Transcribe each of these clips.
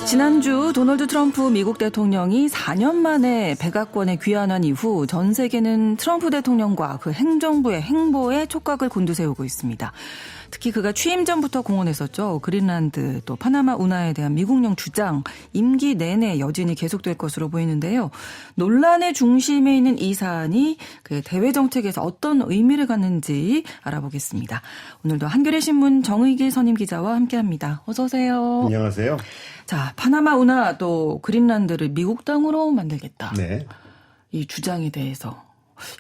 지난주 도널드 트럼프 미국 대통령이 4년 만에 백악관에 귀환한 이후 전 세계는 트럼프 대통령과 그 행정부의 행보에 촉각을 곤두세우고 있습니다. 특히 그가 취임 전부터 공언했었죠. 그린란드 또 파나마 운하에 대한 미국령 주장 임기 내내 여진이 계속될 것으로 보이는데요. 논란의 중심에 있는 이 사안이 그 대외 정책에서 어떤 의미를 갖는지 알아보겠습니다. 오늘도 한겨레 신문 정의길 선임 기자와 함께합니다. 어서 오세요. 안녕하세요. 자, 파나마 운하 또 그린란드를 미국 땅으로 만들겠다. 네. 이 주장에 대해서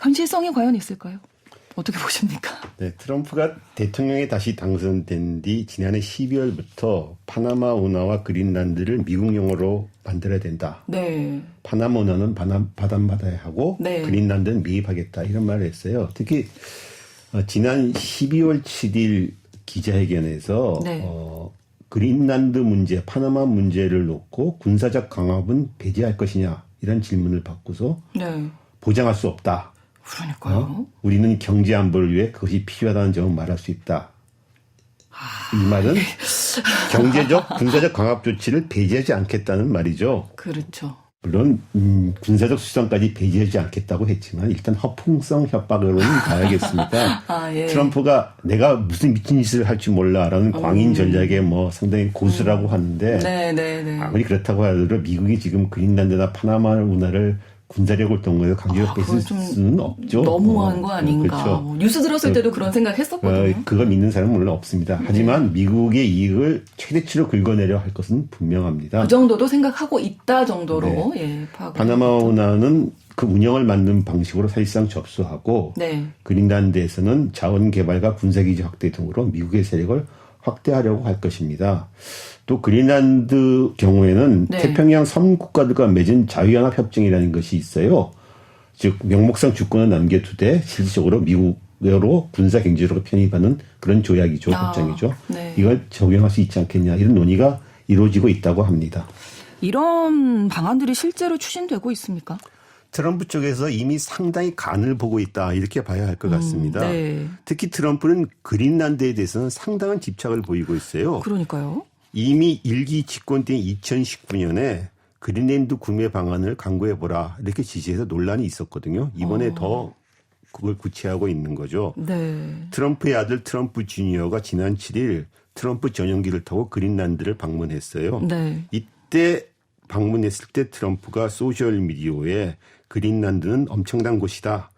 현실성이 과연 있을까요? 어떻게 보십니까? 네, 트럼프가 대통령에 다시 당선된 뒤 지난해 12월부터 파나마 운하와 그린란드를 미국령으로 만들어야 된다. 네. 파나마 운하는 받아야 하고 네. 그린란드는 미입하겠다 이런 말을 했어요. 특히 지난 12월 7일 기자회견에서 네. 그린란드 문제, 파나마 문제를 놓고 군사적 강압은 배제할 것이냐 이런 질문을 받고서 네. 보장할 수 없다. 그러니까요. 우리는 경제 안보를 위해 그것이 필요하다는 점을 말할 수 있다. 이 말은 경제적, 군사적 강압 조치를 배제하지 않겠다는 말이죠. 그렇죠. 물론 군사적 수단까지 배제하지 않겠다고 했지만 일단 허풍성 협박으로는 가야겠습니다. 예. 트럼프가 내가 무슨 미친 짓을 할 줄 몰라라는 광인 전략에 뭐 상당히 고수라고 하는데 네. 아무리 그렇다고 하더라도 미국이 지금 그린란드나 파나마 운하를 군사력을 동원해서 강제로 뺏을 수는 없죠. 너무한 거 아닌가. 그렇죠. 뭐 뉴스 들었을 때도 그런 생각 했었거든요. 그걸 믿는 사람은 물론 없습니다. 하지만 미국의 이익을 최대치로 긁어내려 할 것은 분명합니다. 그 정도도 생각하고 있다 정도로. 네. 파악을 파나마 운하는 그 운영을 맡는 방식으로 사실상 접수하고 네. 그린란드에서는 자원 개발과 군사기지 확대 등으로 미국의 세력을 확대하려고 할 것입니다. 또 그린란드 경우에는 네. 태평양 섬 국가들과 맺은 자유연합 협정이라는 것이 있어요. 즉 명목상 주권을 남겨두되 실질적으로 미국으로 군사 경제적으로 편입하는 그런 조약이죠. 협정이죠. 네. 이걸 적용할 수 있지 않겠냐 이런 논의가 이루어지고 있다고 합니다. 이런 방안들이 실제로 추진되고 있습니까? 트럼프 쪽에서 이미 상당히 간을 보고 있다 이렇게 봐야 할 것 같습니다. 네. 특히 트럼프는 그린란드에 대해서는 상당한 집착을 보이고 있어요. 그러니까요. 이미 일기 집권 때인 2019년에 그린란드 구매 방안을 강구해보라 이렇게 지시해서 논란이 있었거든요. 이번에 더 그걸 구체하고 있는 거죠. 네. 트럼프의 아들 트럼프 주니어가 지난 7일 트럼프 전용기를 타고 그린란드를 방문했어요. 네. 이때 방문했을 때 트럼프가 소셜미디어에 그린란드는 엄청난 곳이다.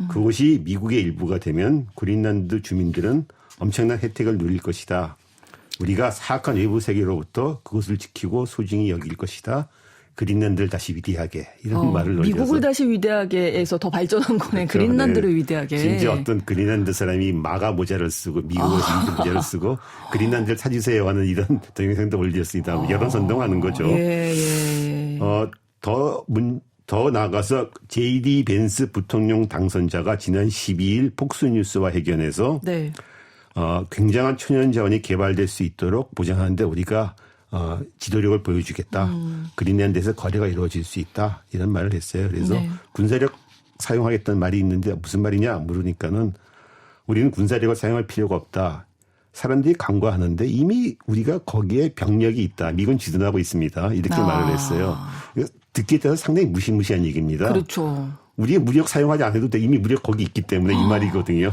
그곳이 미국의 일부가 되면 그린란드 주민들은 엄청난 혜택을 누릴 것이다. 우리가 사악한 외부 세계로부터 그것을 지키고 소중히 여길 것이다. 그린란드를 다시 위대하게 이런 말을 넣어서 미국을 다시 위대하게에서 더 발전한 거네. 그렇죠. 그린란드를 위대하게. 심지어 어떤 그린란드 사람이 마가 모자를 쓰고 미국에서 모자를 쓰고 그린란드를 찾으세요 하는 이런 동영상도 올렸습니다. 여론 선동하는 거죠. 예. 더 나아가서 J.D. 벤스 부통령 당선자가 지난 12일 폭스뉴스와 회견에서 네. 굉장한 천연 자원이 개발될 수 있도록 보장하는데 우리가 지도력을 보여주겠다. 그린란드에서 거래가 이루어질 수 있다. 이런 말을 했어요. 그래서 네. 군사력 사용하겠다는 말이 있는데 무슨 말이냐 물으니까는 우리는 군사력을 사용할 필요가 없다. 사람들이 강구하는데 이미 우리가 거기에 병력이 있다. 미군 지도하고 있습니다. 이렇게 말을 했어요. 듣기에 따라서 상당히 무시무시한 얘기입니다. 그렇죠. 우리의 무력 사용하지 않아도 돼. 이미 무력 거기 있기 때문에 이 말이거든요.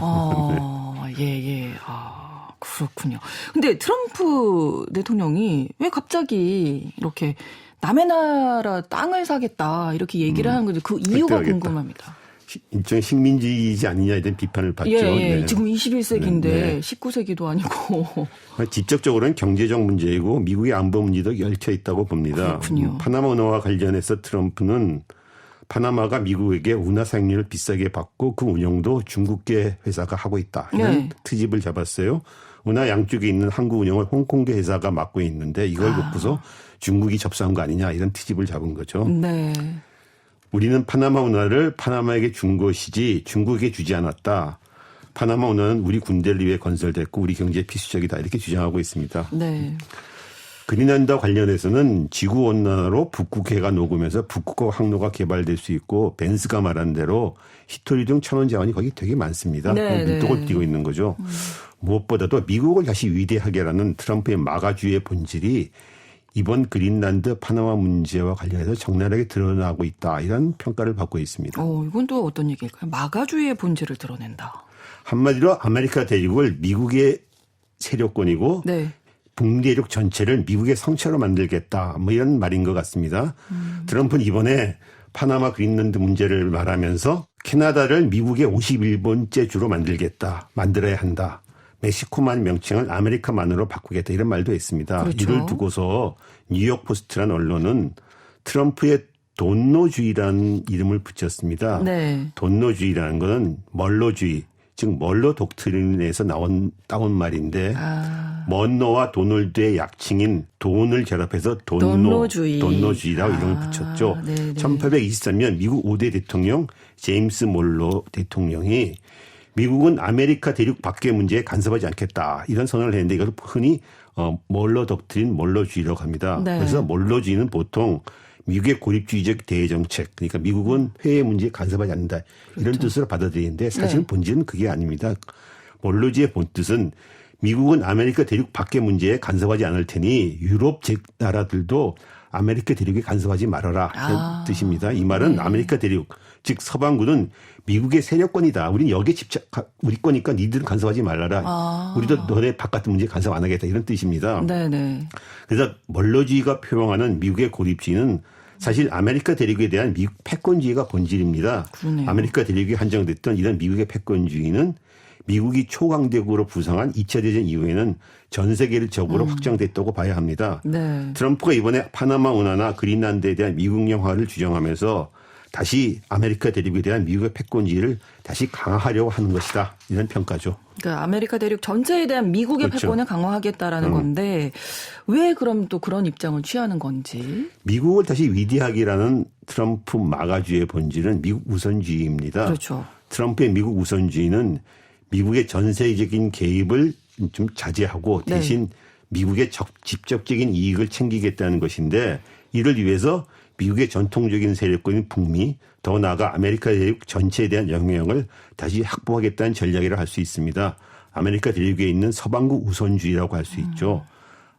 예. 그렇군요. 근데 트럼프 대통령이 왜 갑자기 이렇게 남의 나라 땅을 사겠다 이렇게 얘기를 하는 건지 그 이유가 획득하겠다. 궁금합니다. 일종의 식민지이지 않느냐 이런 비판을 받죠. 예. 네. 지금 21세기인데 네. 19세기도 아니고. 직접적으로는 경제적 문제이고 미국의 안보 문제도 얽혀 있다고 봅니다. 그렇군요. 파나마 운하와 관련해서 트럼프는 파나마가 미국에게 운하 사용료를 비싸게 받고 그 운영도 중국계 회사가 하고 있다. 이런 네. 트집을 잡았어요. 운하 양쪽에 있는 항구 운영을 홍콩계 회사가 맡고 있는데 이걸 놓고서 중국이 접수한 거 아니냐 이런 트집을 잡은 거죠. 네. 우리는 파나마 운하를 파나마에게 준 것이지 중국에게 주지 않았다. 파나마 운하는 우리 군대를 위해 건설됐고 우리 경제에 필수적이다. 이렇게 주장하고 있습니다. 네. 그린란드와 관련해서는 지구온난화로 북극해가 녹으면서 북극호 항로가 개발될 수 있고 벤스가 말한 대로 히토리 등 천연 자원이 거기 되게 많습니다. 눈독을 띄고 있는 거죠. 무엇보다도 미국을 다시 위대하게라는 트럼프의 마가주의의 본질이 이번 그린란드 파나마 문제와 관련해서 적나라하게 드러나고 있다. 이런 평가를 받고 있습니다. 이건 또 어떤 얘기일까요? 마가주의의 본질을 드러낸다. 한마디로 아메리카 대륙을 미국의 세력권이고 네. 북미 대륙 전체를 미국의 성체로 만들겠다. 뭐 이런 말인 것 같습니다. 트럼프는 이번에 파나마 그린란드 문제를 말하면서 캐나다를 미국의 51번째 주로 만들어야 한다. 멕시코만 명칭을 아메리카만으로 바꾸겠다. 이런 말도 했습니다. 그렇죠. 이를 두고서 뉴욕 포스트라는 언론은 트럼프의 돈노주의라는 이름을 붙였습니다. 네. 돈노주의라는 것은 멀로주의, 즉 멀로 독트린에서 따온 말인데 먼로와 도널드의 약칭인 돈을 결합해서 돈노주의라고 이름을 붙였죠. 네네. 1823년 미국 5대 대통령 제임스 몰로 대통령이 미국은 아메리카 대륙 밖의 문제에 간섭하지 않겠다. 이런 선언을 했는데 이걸 흔히 몰로 독트린, 몰로주의라고 합니다. 네. 그래서 몰로주의는 보통 미국의 고립주의적 대정책, 그러니까 미국은 해외 문제에 간섭하지 않는다. 이런 그렇죠. 뜻으로 받아들이는데 사실 네. 본질은 그게 아닙니다. 몰로주의의 본뜻은 미국은 아메리카 대륙 밖의 문제에 간섭하지 않을 테니 유럽 나라들도 아메리카 대륙에 간섭하지 말아라. 이런 뜻입니다. 이 말은 네. 아메리카 대륙, 즉 서방구는 미국의 세력권이다. 우리는 여기에 우리 거니까 니들은 간섭하지 말라라. 우리도 너네 바깥 문제에 간섭 안 하겠다. 이런 뜻입니다. 네네. 그래서 멀로주의가 표방하는 미국의 고립주의는 사실 아메리카 대륙에 대한 미국 패권주의가 본질입니다. 그러네요. 아메리카 대륙이 한정됐던 이런 미국의 패권주의는 미국이 초강대국으로 부상한 2차 대전 이후에는 전 세계를 적으로 확장됐다고 봐야 합니다. 네. 트럼프가 이번에 파나마 운하나 그린란드에 대한 미국 영화를 주장하면서 다시 아메리카 대륙에 대한 미국의 패권주의를 다시 강화하려고 하는 것이다. 이런 평가죠. 그러니까 아메리카 대륙 전체에 대한 미국의 그렇죠. 패권을 강화하겠다라는 건데 왜 그럼 또 그런 입장을 취하는 건지. 미국을 다시 위대하기라는 트럼프 마가주의의 본질은 미국 우선주의입니다. 그렇죠. 트럼프의 미국 우선주의는 미국의 전세적인 개입을 좀 자제하고 대신 미국의 직접적인 이익을 챙기겠다는 것인데 이를 위해서 미국의 전통적인 세력권인 북미, 더 나아가 아메리카 대륙 전체에 대한 영향을 다시 확보하겠다는 전략이라 할 수 있습니다. 아메리카 대륙에 있는 서방구 우선주의라고 할 수 있죠.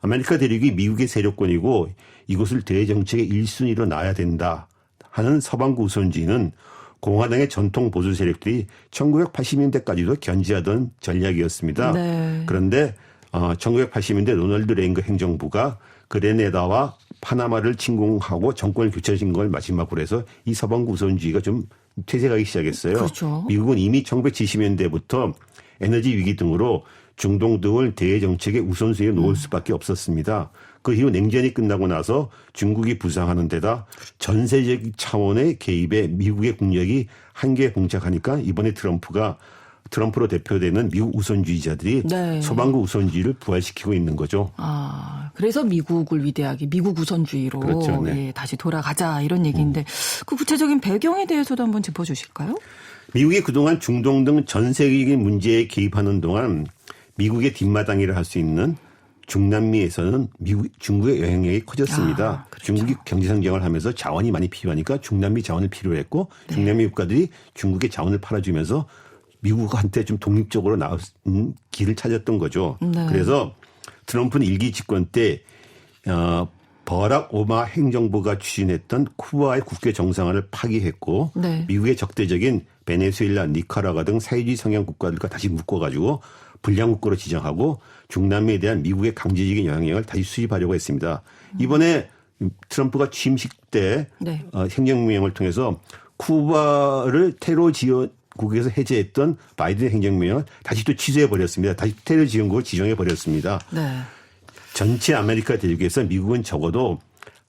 아메리카 대륙이 미국의 세력권이고 이곳을 대정책의 1순위로 놔야 된다 하는 서방구 우선주의는 공화당의 전통 보수 세력들이 1980년대까지도 견지하던 전략이었습니다. 네. 그런데 1980년대 로널드 레이건 행정부가 그레네다와 파나마를 침공하고 정권을 교체하신 걸 마지막으로 해서 이 서방구 우선주의가 좀 퇴색하기 시작했어요. 그렇죠. 미국은 이미 1970년대부터 에너지 위기 등으로 중동 등을 대외 정책의 우선순위에 놓을 수밖에 없었습니다. 그 이후 냉전이 끝나고 나서 중국이 부상하는 데다 전세적 차원의 개입에 미국의 국력이 한계에 봉착하니까 이번에 트럼프로 대표되는 미국 우선주의자들이 네. 서방구 우선주의를 부활시키고 있는 거죠. 그래서 미국을 위대하게 미국 우선주의로 그렇죠, 네. 다시 돌아가자 이런 얘기인데 그 구체적인 배경에 대해서도 한번 짚어주실까요? 미국이 그동안 중동 등 전 세계적인 문제에 개입하는 동안 미국의 뒷마당이라 할 수 있는 중남미에서는 중국의 영향력이 커졌습니다. 그렇죠. 중국이 경제 성장을 하면서 자원이 많이 필요하니까 중남미 자원을 필요로 했고 중남미 국가들이 중국의 자원을 팔아주면서 미국한테 좀 독립적으로 나온 길을 찾았던 거죠. 네. 그래서 트럼프는 일기 집권 때 버락 오바마 행정부가 추진했던 쿠바의 국교 정상화를 파기했고 네. 미국의 적대적인 베네수엘라, 니카라과 등 사회주의 성향 국가들과 다시 묶어가지고 불량국가로 지정하고 중남미에 대한 미국의 강제적인 영향력을 다시 수립하려고 했습니다. 이번에 트럼프가 취임식 때 네. 행정명령을 통해서 쿠바를 테러 지원국에서 해제했던 바이든 행정명령을 다시 또 취소해버렸습니다. 다시 테러 지원국을 지정해버렸습니다. 네. 전체 아메리카 대륙에서 미국은 적어도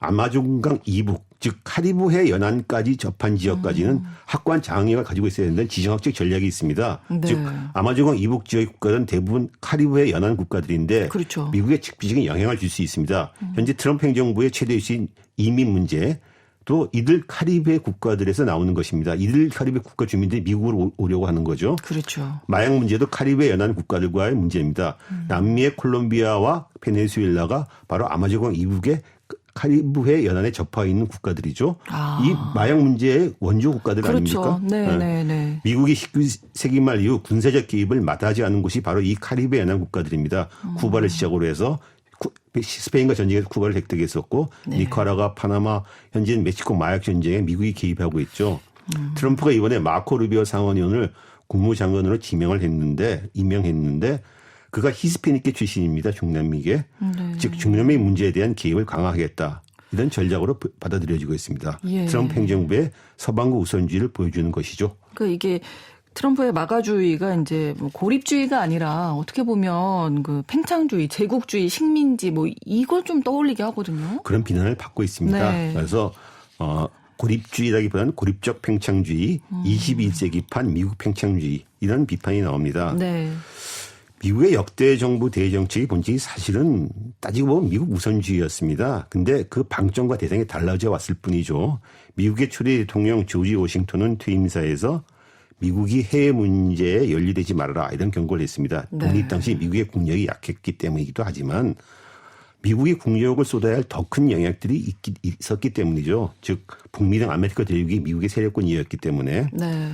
아마존강 이북, 즉 카리브해 연안까지 접한 지역까지는 확고한 장악력을 가지고 있어야 된다는 지정학적 전략이 있습니다. 네. 즉 아마존강 이북 지역의 국가들은 대부분 카리브해 연안 국가들인데 그렇죠. 미국에 직접적인 영향을 줄 수 있습니다. 현재 트럼프 행정부의 최대 이슈인 이민 문제 또 이들 카리브해 국가들에서 나오는 것입니다. 이들 카리브해 국가 주민들이 미국으로 오려고 하는 거죠. 그렇죠. 마약 문제도 카리브해 연안 국가들과의 문제입니다. 남미의 콜롬비아와 베네수엘라가 바로 아마존강 이북의 카리브해 연안에 접해 있는 국가들이죠. 이 마약 문제의 원조 국가들 그렇죠. 아닙니까? 네. 미국이 19세기 말 이후 군사적 개입을 마다하지 않은 곳이 바로 이 카리브해 연안 국가들입니다. 쿠바를 시작으로 해서 스페인과 전쟁에서 쿠바를 획득했었고 네. 니카라과 파나마 현재는 멕시코 마약 전쟁에 미국이 개입하고 있죠. 트럼프가 이번에 마코 루비오 상원의원을 국무장관으로 임명했는데 그가 히스패닉계 출신입니다. 중남미계. 네. 즉 중남미 문제에 대한 개입을 강화하겠다. 이런 전략으로 받아들여지고 있습니다. 예. 트럼프 행정부의 서방구 우선주의를 보여주는 것이죠. 그러니까 이게 트럼프의 마가주의가 이제 뭐 고립주의가 아니라 어떻게 보면 그 팽창주의, 제국주의, 식민지 뭐 이걸 좀 떠올리게 하거든요. 그런 비난을 받고 있습니다. 네. 그래서 고립주의라기보다는 고립적 팽창주의, 21세기판 미국 팽창주의 이런 비판이 나옵니다. 네. 미국의 역대 정부 대정책의 본질이 사실은 따지고 보면 미국 우선주의였습니다. 근데 그 방점과 대상이 달라져 왔을 뿐이죠. 미국의 초대 대통령 조지 워싱턴은 퇴임사에서 미국이 해외 문제에 연루되지 말아라 이런 경고를 했습니다. 네. 독립 당시 미국의 국력이 약했기 때문이기도 하지만 미국이 국력을 쏟아야 할 더 큰 영향들이 있었기 때문이죠. 즉 북미 등 아메리카 대륙이 미국의 세력권이었기 때문에 네.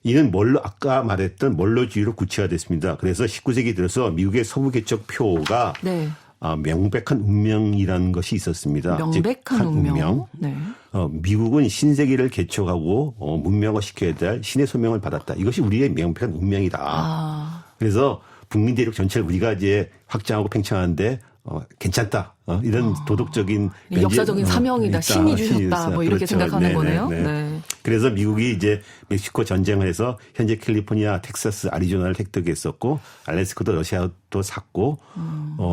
이는 아까 말했던 몰로주의로 구체화됐습니다. 그래서 19세기 들어서 미국의 서부 개척 표가 네. 명백한 운명이라는 것이 있었습니다. 명백한 즉, 운명. 네. 미국은 신세계를 개척하고 문명화시켜야 될 신의 소명을 받았다. 이것이 우리의 명백한 운명이다. 그래서 북미 대륙 전체를 우리가 이제 확장하고 팽창하는데 괜찮다. 이런 도덕적인 역사적인 사명이다. 신이 주셨다. 뭐 이렇게 그렇죠. 생각하는 네, 거네요. 네, 네. 네. 그래서 미국이 이제 멕시코 전쟁을 해서 현재 캘리포니아, 텍사스, 아리조나를 획득했었고 알래스카도 러시아도 샀고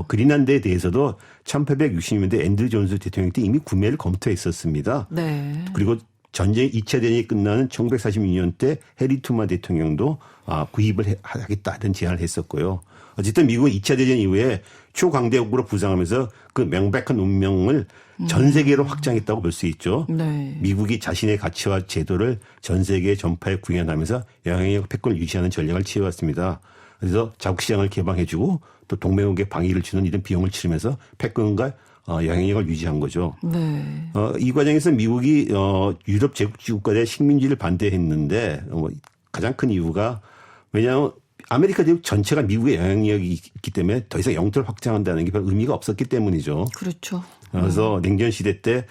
그린란드에 대해서도 1860년대 앤드류 존스 대통령 때 이미 구매를 검토했었습니다. 네. 그리고 전쟁 2차 대전이 끝나는 1946년 때 해리 트루먼 대통령도 구입을 하겠다 이런 제안을 했었고요. 어쨌든 미국은 2차 대전 이후에 초강대국으로 부상하면서 그 명백한 운명을 전 세계로 확장했다고 볼 수 있죠. 네. 미국이 자신의 가치와 제도를 전 세계 전파에 구현하면서 영향력 패권을 유지하는 전략을 취해왔습니다. 그래서 자국시장을 개방해주고 또 동맹국의 방위를 주는 이런 비용을 치르면서 패권과 영향력을 유지한 거죠. 네. 이 과정에서 미국이 유럽 제국주의 국가의 식민지를 반대했는데 가장 큰 이유가 왜냐하면 아메리카 대륙 전체가 미국의 영향력이 있기 때문에 더 이상 영토를 확장한다는 게 별 의미가 없었기 때문이죠. 그렇죠. 그래서 냉전 시대 때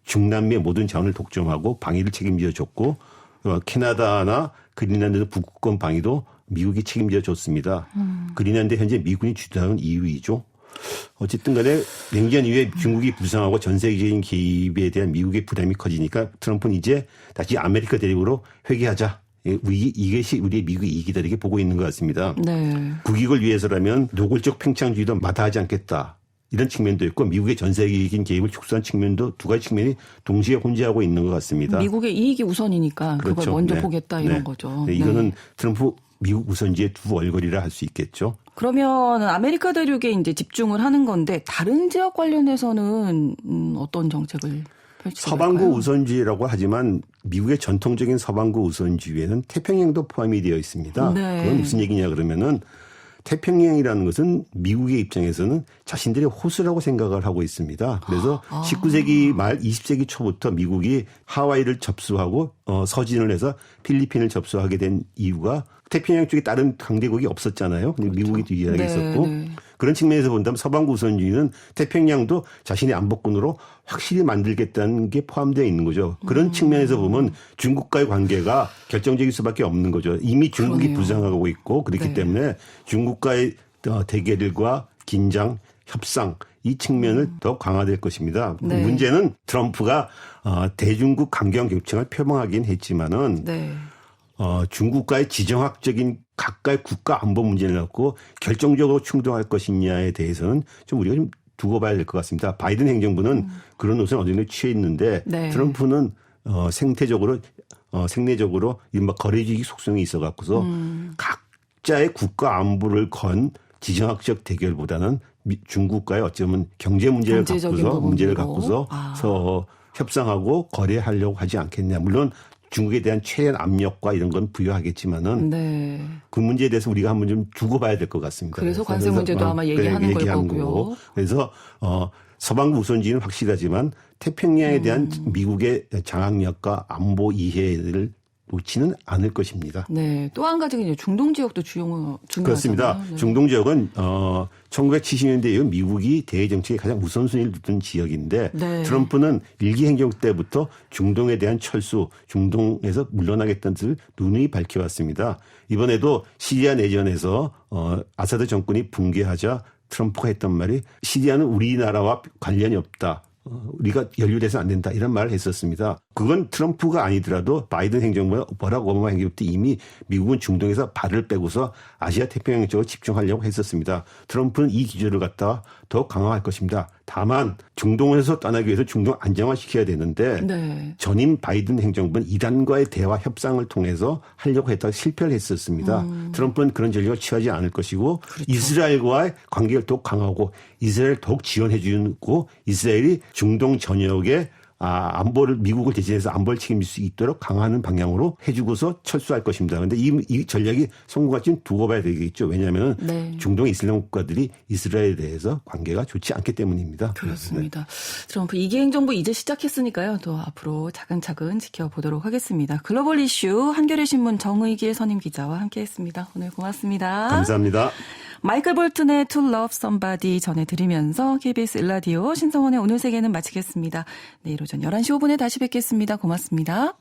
중남미의 모든 자원을 독점하고 방위를 책임져 줬고 캐나다나 그린란드 북극권 방위도 미국이 책임져 줬습니다. 그린란드 현재 미군이 주도하는 이유이죠. 어쨌든 간에 냉전 이후에 중국이 부상하고 전 세계적인 개입에 대한 미국의 부담이 커지니까 트럼프는 이제 다시 아메리카 대륙으로 회귀하자. 이것이 우리의 미국의 이익이다 이렇게 보고 있는 것 같습니다. 네. 국익을 위해서라면 노골적 팽창주의도 마다하지 않겠다. 이런 측면도 있고 미국의 전 세계적인 개입을 축소한 측면도 두 가지 측면이 동시에 혼재하고 있는 것 같습니다. 미국의 이익이 우선이니까 그걸 그렇죠. 먼저 네. 보겠다 이런 네. 거죠. 네. 이거는 트럼프 미국 우선주의의 두 얼거리라 할 수 있겠죠. 그러면 아메리카 대륙에 이제 집중을 하는 건데 다른 지역 관련해서는 어떤 정책을 펼치게 서방구 될까요? 우선주의라고 하지만 미국의 전통적인 서방구 우선주의에는 태평양도 포함이 되어 있습니다. 네. 그건 무슨 얘기냐 그러면은 태평양이라는 것은 미국의 입장에서는 자신들의 호수라고 생각을 하고 있습니다. 그래서 19세기 말 20세기 초부터 미국이 하와이를 접수하고 서진을 해서 필리핀을 접수하게 된 이유가 태평양 쪽에 다른 강대국이 없었잖아요. 근데 그렇죠. 미국이 뒤에 있었고 네. 그런 측면에서 본다면 서방구 우선주의는 태평양도 자신의 안보권으로 확실히 만들겠다는 게 포함되어 있는 거죠. 그런 측면에서 보면 중국과의 관계가 결정적일 수밖에 없는 거죠. 이미 중국이 그러네요. 부상하고 있고 그렇기 네. 때문에 중국과의 대결과 긴장, 협상 이 측면을 더 강화될 것입니다. 네. 문제는 트럼프가 대중국 강경 격청을 표명하긴 했지만은 네. 중국과의 지정학적인 각각의 국가 안보 문제를 갖고 결정적으로 충돌할 것이냐에 대해서는 좀 우리가 좀 두고 봐야 될 것 같습니다. 바이든 행정부는 그런 옷을 어느 정도 취해 있는데 네. 트럼프는 생내적으로 이른바 거래주의 속성이 있어 갖고서 각자의 국가 안보를 건 지정학적 대결보다는 중국과의 어쩌면 경제 문제를 경제적인 갖고서 문제를 부분으로. 갖고서 협상하고 거래하려고 하지 않겠냐. 물론 중국에 대한 최연 압력과 이런 건 부여하겠지만은 네. 그 문제에 대해서 우리가 한번 좀 두고 봐야 될 것 같습니다. 그래서 관세 문제도 아마 얘기하는 걸 거고요. 그래서 서방구 우선주의는 확실하지만 태평양에 대한 미국의 장악력과 안보 이해를 놓지는 않을 것입니다. 네. 또 한 가지가 이제 중동 지역도 중요하잖아요. 그렇습니다. 네. 중동 지역은 1970년대 이후 미국이 대외 정책에 가장 우선순위를 두던 지역인데 네. 트럼프는 일기 행정 때부터 중동에 대한 철수, 중동에서 물러나겠다는 뜻을 누누이 밝혀왔습니다. 이번에도 시리아 내전에서 아사드 정권이 붕괴하자 트럼프가 했던 말이 시리아는 우리나라와 관련이 없다. 우리가 연루돼서 안 된다 이런 말을 했었습니다. 그건 트럼프가 아니더라도 바이든 행정부나 버락 오바마 행정부 때 이미 미국은 중동에서 발을 빼고서 아시아 태평양 쪽으로 집중하려고 했었습니다. 트럼프는 이 기조를 갖다가 더 강화할 것입니다. 다만 중동에서 떠나기 위해서 중동 안정화시켜야 되는데 네. 전임 바이든 행정부는 이란과의 대화 협상을 통해서 하려고 했다가 실패를 했었습니다. 트럼프는 그런 전략을 취하지 않을 것이고 그렇죠. 이스라엘과의 관계를 더욱 강화하고 이스라엘을 더욱 지원해 주고 이스라엘이 중동 전역에 안보를 미국을 대신해서 안보를 책임질 수 있도록 강화하는 방향으로 해주고서 철수할 것입니다. 그런데 이 전략이 성공할지는 두고 봐야 되겠죠. 왜냐하면 네. 중동 이슬람 국가들이 이스라엘에 대해서 관계가 좋지 않기 때문입니다. 그렇습니다. 트럼프 2기 행정부 이제 시작했으니까요. 또 앞으로 차근차근 지켜보도록 하겠습니다. 글로벌 이슈 한겨레 신문 정의기의 선임 기자와 함께했습니다. 오늘 고맙습니다. 감사합니다. 마이클 볼튼의 To Love Somebody 전해드리면서 KBS 일라디오 신성원의 오늘 세계는 마치겠습니다. 내일 오전 11시 5분에 다시 뵙겠습니다. 고맙습니다.